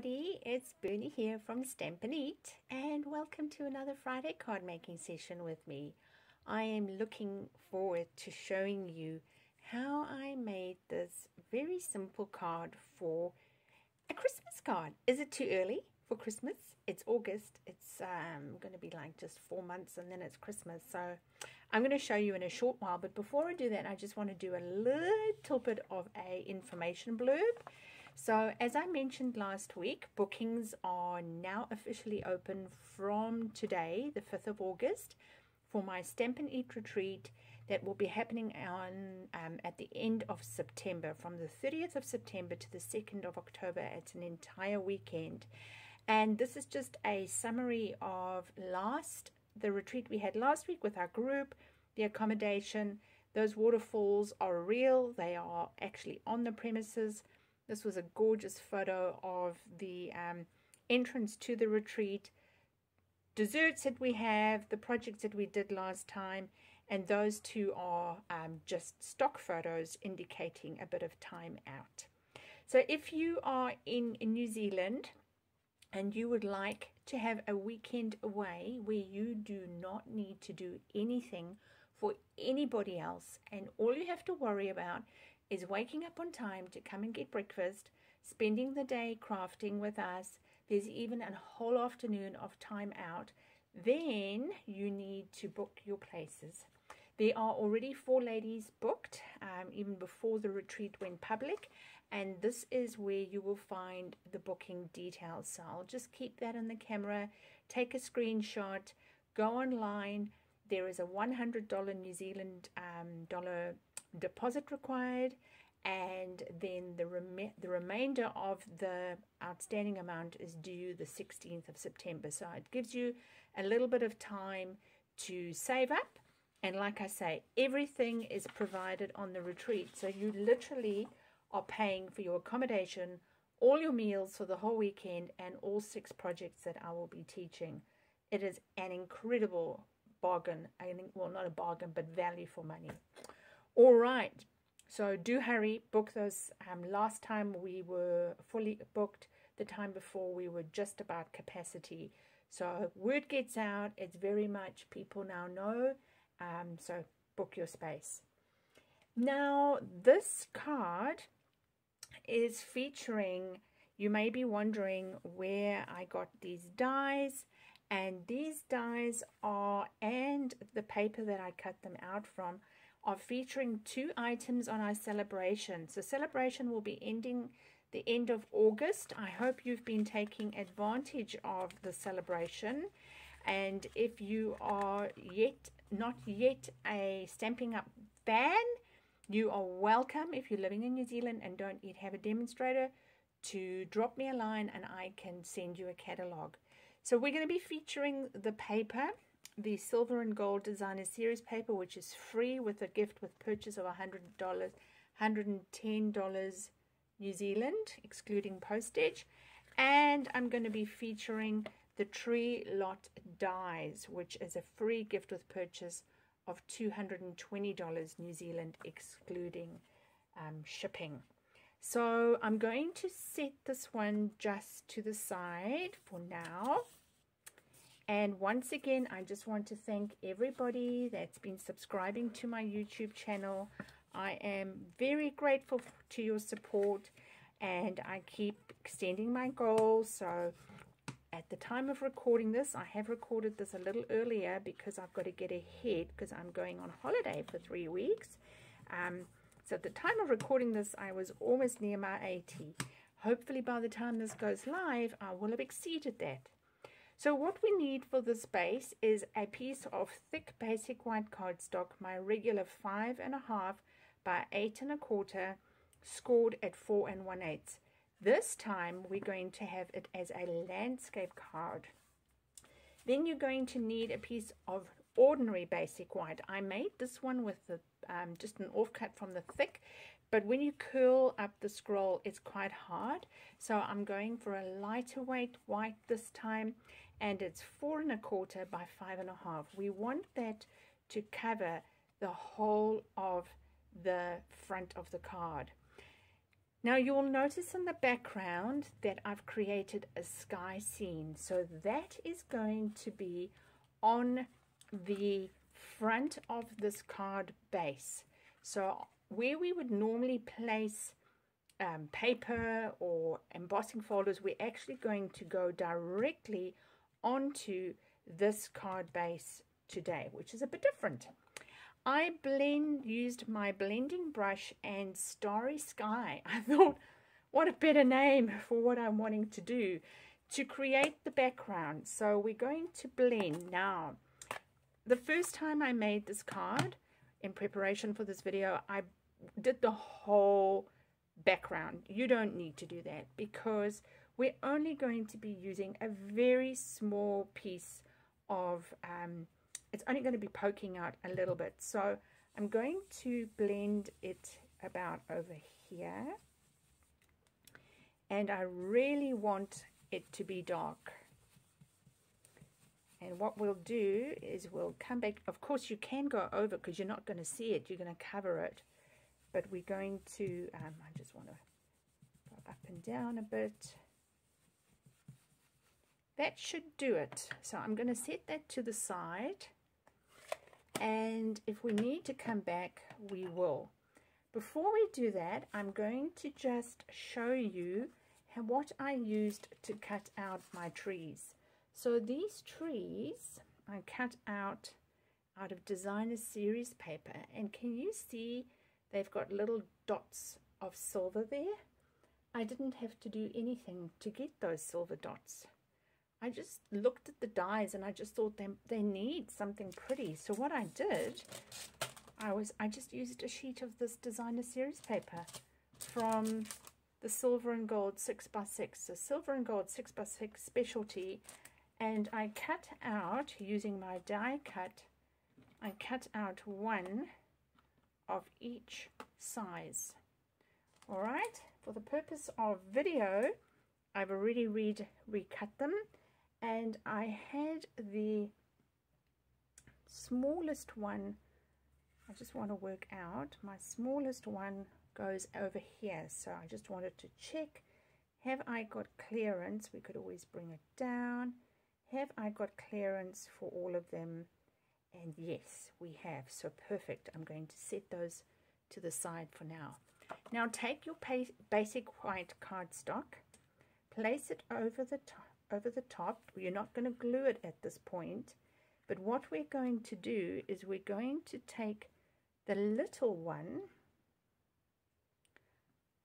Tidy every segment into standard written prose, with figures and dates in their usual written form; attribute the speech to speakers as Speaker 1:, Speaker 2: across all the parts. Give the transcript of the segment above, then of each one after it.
Speaker 1: everybody, it's Bernie here from Stamp and Eat, and welcome to another Friday card making session with me. I am looking forward to showing you how I made this very simple card for a Christmas card. Is it too early for Christmas? It's August. It's going to be like just 4 months and then it's Christmas. So I'm going to show you in a short while. But before I do that, I just want to do a little bit of a information blurb. So as I mentioned last week, bookings are now officially open from today, the 5th of August, for my Stamp and Eat retreat that will be happening on at the end of September, from the 30th of September to the 2nd of October. It's an entire weekend. And this is just a summary of the retreat we had last week with our group, the accommodation. Those waterfalls are real. They are actually on the premises. This was a gorgeous photo of the entrance to the retreat, desserts that we have, the projects that we did last time, and those two are just stock photos indicating a bit of time out. So if you are in New Zealand and you would like to have a weekend away where you do not need to do anything for anybody else, and all you have to worry about is waking up on time to come and get breakfast, spending the day crafting with us, there's even a whole afternoon of time out, then you need to book your places. There are already 4 ladies booked, even before the retreat went public, and this is where you will find the booking details. So I'll just keep that in the camera, take a screenshot, go online. There is a $100 New Zealand dollar deposit required, and then the remainder of the outstanding amount is due the 16th of September. So it gives you a little bit of time to save up. And like I say, everything is provided on the retreat. So you literally are paying for your accommodation, all your meals for the whole weekend, and all 6 projects that I will be teaching. It is an incredible bargain. I think, well, not a bargain, but value for money. All right. So do hurry, book those. Last time we were fully booked. The time before we were just about capacity. So word gets out. It's very much people now know. So book your space. Now this card is featuring, you may be wondering where I got these dies, and these dies are, and the paper that I cut them out from, are featuring 2 items on our celebration. So celebration will be ending the end of August. I hope you've been taking advantage of the celebration, and if you are not yet a Stampin' Up fan, you are welcome, if you're living in New Zealand and don't yet have a demonstrator, to drop me a line and I can send you a catalog. So we're going to be featuring the paper, the Silver and Gold Designer Series paper, which is free with a gift with purchase of $100, $110 New Zealand, excluding postage. And I'm going to be featuring the Tree Lot dies, which is a free gift with purchase of $220 New Zealand, excluding shipping. So I'm going to set this one just to the side for now. And once again, I just want to thank everybody that's been subscribing to my YouTube channel. I am very grateful to your support, and I keep extending my goals. So at the time of recording this, I have recorded this a little earlier because I've got to get ahead because I'm going on holiday for 3 weeks. So at the time of recording this, I was almost near my 80. Hopefully by the time this goes live, I will have exceeded that. So what we need for this base is a piece of thick basic white cardstock, my regular 5.5 by 8.25, scored at 4 1/8. This time we're going to have it as a landscape card. Then you're going to need a piece of ordinary basic white. I made this one with the just an offcut from the thick, but when you curl up the scroll, it's quite hard. So I'm going for a lighter weight white this time, and it's 4 1/4 by 5.5. We want that to cover the whole of the front of the card. Now you'll notice in the background that I've created a sky scene. So that is going to be on the front of this card base. So where we would normally place paper or embossing folders, we're actually going to go directly onto this card base today, which is a bit different. I used my blending brush and Starry Sky. I thought, what a better name for what I'm wanting to do, to create the background. So we're going to blend. Now, the first time I made this card in preparation for this video, I did the whole background. You don't need to do that because we're only going to be using a very small piece of it's only going to be poking out a little bit. So I'm going to blend it about over here. And I really want it to be dark. And what we'll do is we'll come back. Of course, you can go over because you're not going to see it. You're going to cover it. But we're going to, I just want to go up and down a bit. That should do it. So I'm going to set that to the side. And if we need to come back, we will. Before we do that, I'm going to just show you what I used to cut out my trees. So these trees I cut out of Designer Series paper. And can you see they've got little dots of silver there? I didn't have to do anything to get those silver dots. I just looked at the dies and I just thought they need something pretty. So what I did, I just used a sheet of this Designer Series paper from the Silver and Gold 6x6. So Silver and Gold 6x6 specialty. And I cut out, using my die cut, I cut out one of each size. All right, for the purpose of video, I've already recut them. And I had the smallest one, I just want to work out, my smallest one goes over here. So I just wanted to check, have I got clearance? We could always bring it down. Have I got clearance for all of them? And yes, we have. So perfect. I'm going to set those to the side for now. Now take your basic white cardstock, place it over the top. You're not going to glue it at this point, but what we're going to do is we're going to take the little one,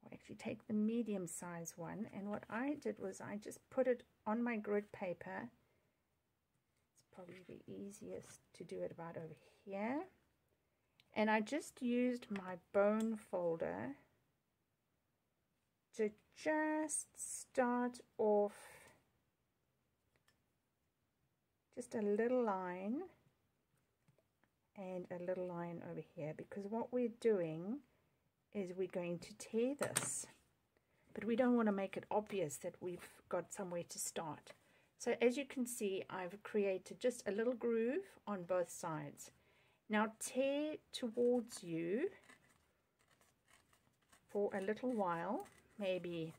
Speaker 1: or actually take the medium size one, and what I did was I just put it on my grid paper. It's probably the easiest to do it about over here, and I just used my bone folder to just start off just a little line and a little line over here, because what we're doing is we're going to tear this, but we don't want to make it obvious that we've got somewhere to start. So as you can see, I've created just a little groove on both sides. Now tear towards you for a little while, maybe,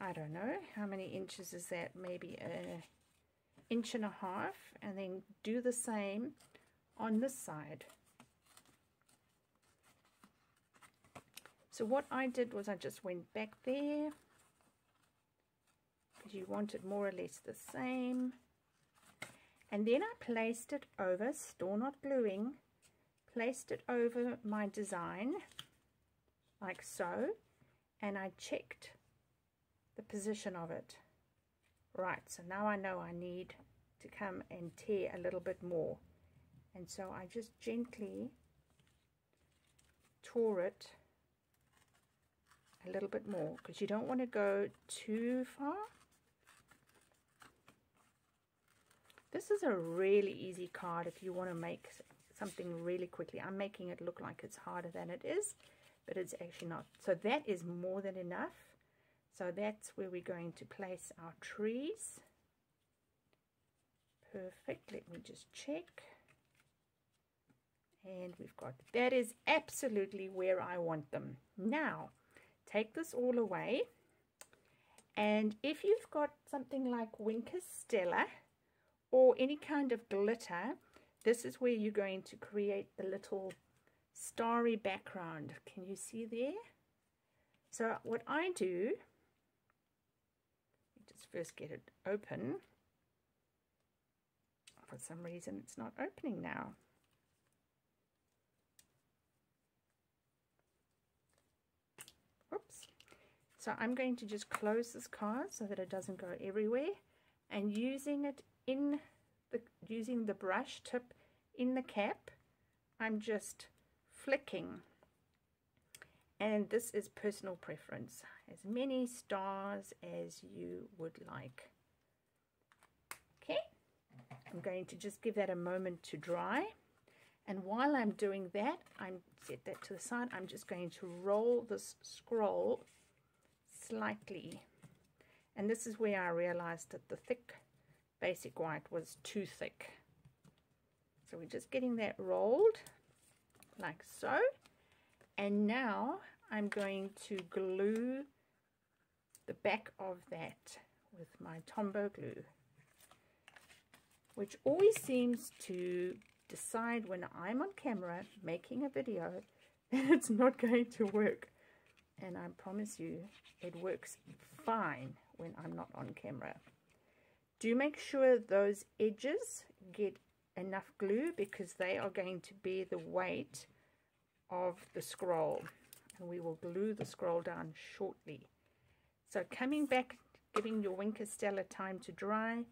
Speaker 1: I don't know, how many inches is that, maybe a inch and a half, and then do the same on this side. So what I did was I just went back there, because you want it more or less the same, and then I placed it over, still not gluing, placed it over my design like so, and I checked the position of it. Right, so now I know I need to come and tear a little bit more. And so I just gently tore it a little bit more, because you don't want to go too far. This is a really easy card if you want to make something really quickly. I'm making it look like it's harder than it is, but it's actually not. So that is more than enough. So that's where we're going to place our trees. Perfect. Let me just check. And we've got, that is absolutely where I want them. Now, take this all away, and if you've got something like Winker Stella or any kind of glitter, this is where you're going to create the little starry background. Can you see there? So what I do, just first get it open. For some reason it's not opening now. Oops. So I'm going to just close this card so that it doesn't go everywhere, and using the brush tip in the cap, I'm just flicking, and this is personal preference, as many stars as you would like. Okay, I'm going to just give that a moment to dry, and while I'm doing that, I'm set that to the side. I'm just going to roll this scroll slightly, and this is where I realized that the thick basic white was too thick. So we're just getting that rolled like so, and now I'm going to glue the back of that with my Tombow glue, which always seems to decide when I'm on camera making a video that it's not going to work. And I promise you, it works fine when I'm not on camera. Do make sure those edges get enough glue, because they are going to bear the weight of the scroll. And we will glue the scroll down shortly. So coming back, giving your Winker Stella time to dry,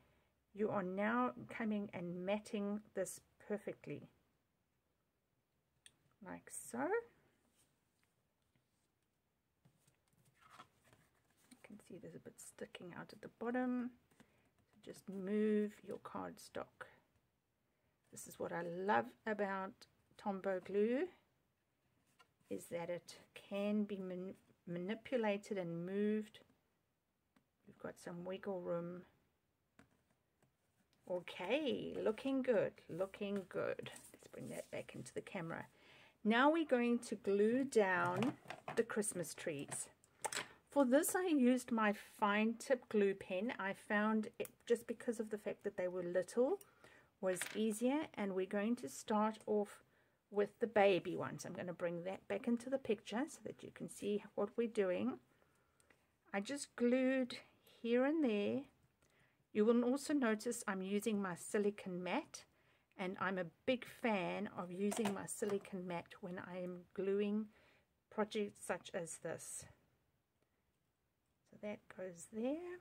Speaker 1: you are now coming and matting this perfectly. Like so. See, there's a bit sticking out at the bottom. So just move your cardstock. This is what I love about Tombow glue, is that it can be manipulated and moved. You've got some wiggle room. Okay, looking good, looking good. Let's bring that back into the camera. Now we're going to glue down the Christmas trees. For this, I used my fine tip glue pen. I found it, just because of the fact that they were little, was easier. And we're going to start off with the baby ones. I'm going to bring that back into the picture so that you can see what we're doing. I just glued here and there. You will also notice I'm using my silicone mat, and I'm a big fan of using my silicone mat when I am gluing projects such as this. So that goes there.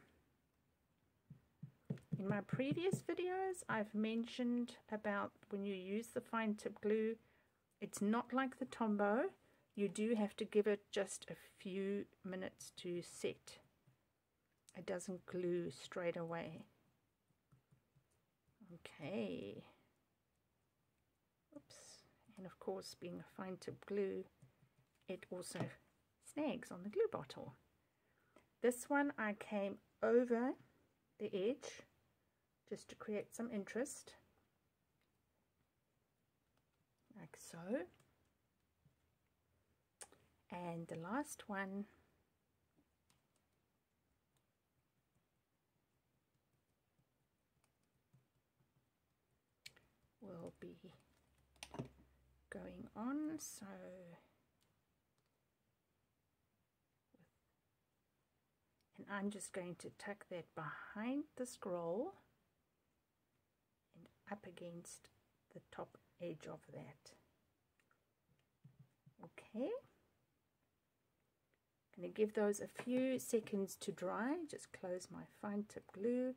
Speaker 1: In my previous videos, I've mentioned about when you use the fine tip glue, it's not like the Tombow. You do have to give it just a few minutes to set. It doesn't glue straight away. Okay. Oops. And of course, being a fine tip glue, it also snags on the glue bottle. This one I came over the edge just to create some interest, like so. And the last one will be going on, so and I'm just going to tuck that behind the scroll and up against the top edge of that. Okay, I'm going to give those a few seconds to dry. Just close my fine tip glue,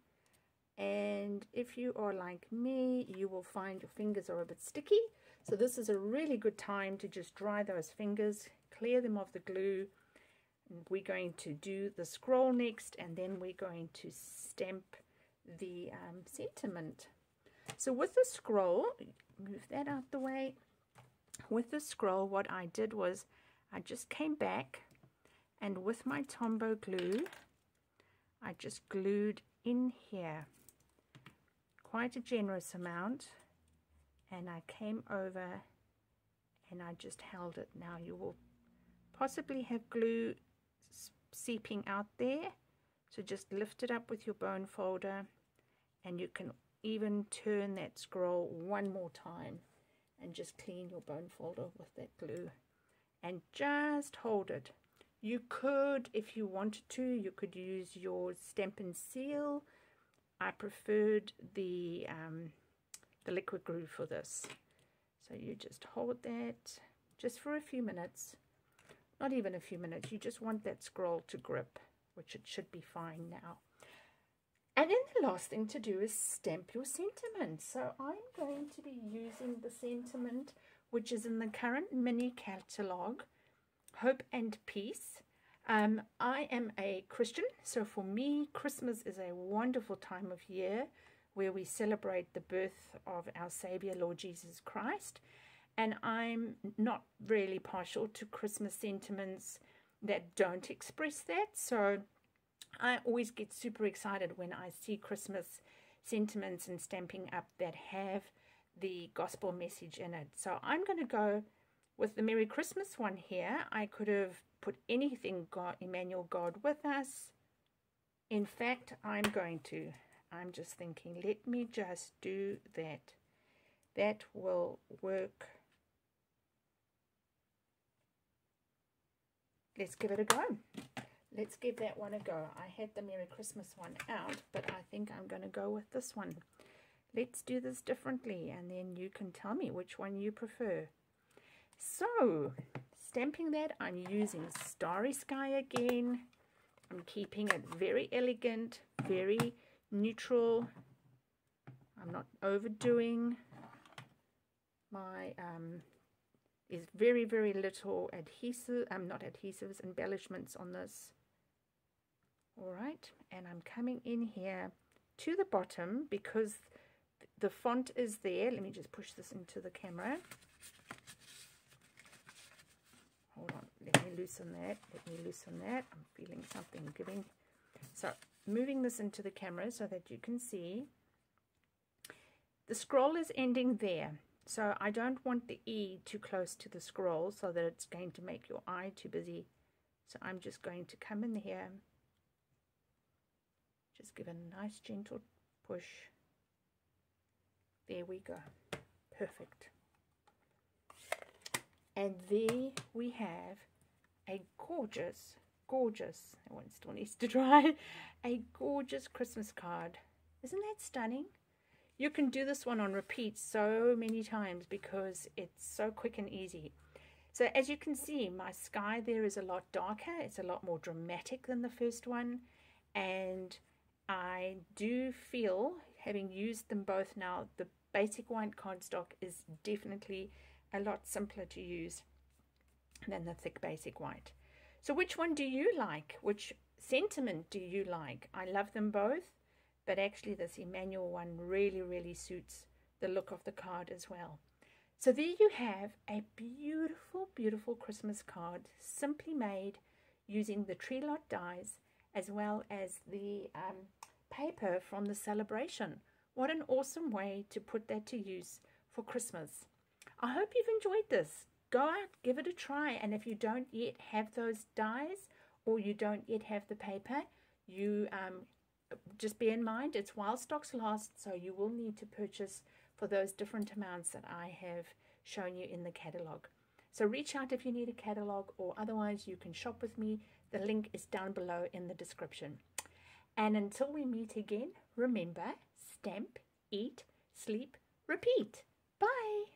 Speaker 1: and if you are like me, you will find your fingers are a bit sticky, so this is a really good time to just dry those fingers, clear them of the glue. And we're going to do the scroll next, and then we're going to stamp the sentiment. So with the scroll, move that out the way. With the scroll, what I did was I just came back, and with my Tombow glue, I just glued in here quite a generous amount, and I came over and I just held it. Now you will possibly have glue seeping out there. So just lift it up with your bone folder, and you can even turn that scroll one more time and just clean your bone folder with that glue and just hold it. You could, if you wanted to, you could use your Stampin' Seal. I preferred the liquid glue for this. So you just hold that just for a few minutes, not even a few minutes. You just want that scroll to grip, which it should be fine now. And then the last thing to do is stamp your sentiment. So I'm going to be using the sentiment which is in the current mini catalog, Hope and Peace. I am a Christian, so for me, Christmas is a wonderful time of year where we celebrate the birth of our Savior, Lord Jesus Christ. And I'm not really partial to Christmas sentiments that don't express that. So I always get super excited when I see Christmas sentiments and Stampin' Up that have the gospel message in it. So I'm going to go with the Merry Christmas one here. I could have put anything, God, Emmanuel, God with us. In fact, I'm just thinking, let me just do that. That will work. Let's give it a go. Let's give that one a go. I had the Merry Christmas one out, but I think I'm going to go with this one. Let's do this differently, and then you can tell me which one you prefer. So, stamping that, I'm using Starry Sky again. I'm keeping it very elegant, very neutral. I'm not overdoing my, there's very, very little adhesive, not adhesives, embellishments on this. Alright, and I'm coming in here to the bottom because the font is there. Let me just push this into the camera. Hold on, let me loosen that, I'm feeling something giving. So, moving this into the camera so that you can see. The scroll is ending there. So, I don't want the E too close to the scroll so that it's going to make your eye too busy. So, I'm just going to come in here. Just give it a nice gentle push. There we go. Perfect. And there we have a gorgeous, that one still needs to dry, a gorgeous Christmas card. Isn't that stunning? You can do this one on repeat so many times because it's so quick and easy. So as you can see, my sky there is a lot darker. It's a lot more dramatic than the first one. And I do feel, having used them both now, the basic white cardstock is definitely a lot simpler to use than the thick basic white. So which one do you like? Which sentiment do you like? I love them both, but actually this Emmanuel one really, really suits the look of the card as well. So there you have a beautiful, beautiful Christmas card, simply made using the Tree Lot dies as well as the paper from the celebration. What an awesome way to put that to use for Christmas. I hope you've enjoyed this. Go out, give it a try, and if you don't yet have those dies or you don't yet have the paper, you just bear in mind it's while stocks last, so you will need to purchase for those different amounts that I have shown you in the catalog. So reach out if you need a catalog, or otherwise you can shop with me. The link is down below in the description. And until we meet again, remember, stamp, eat, sleep, repeat. Bye!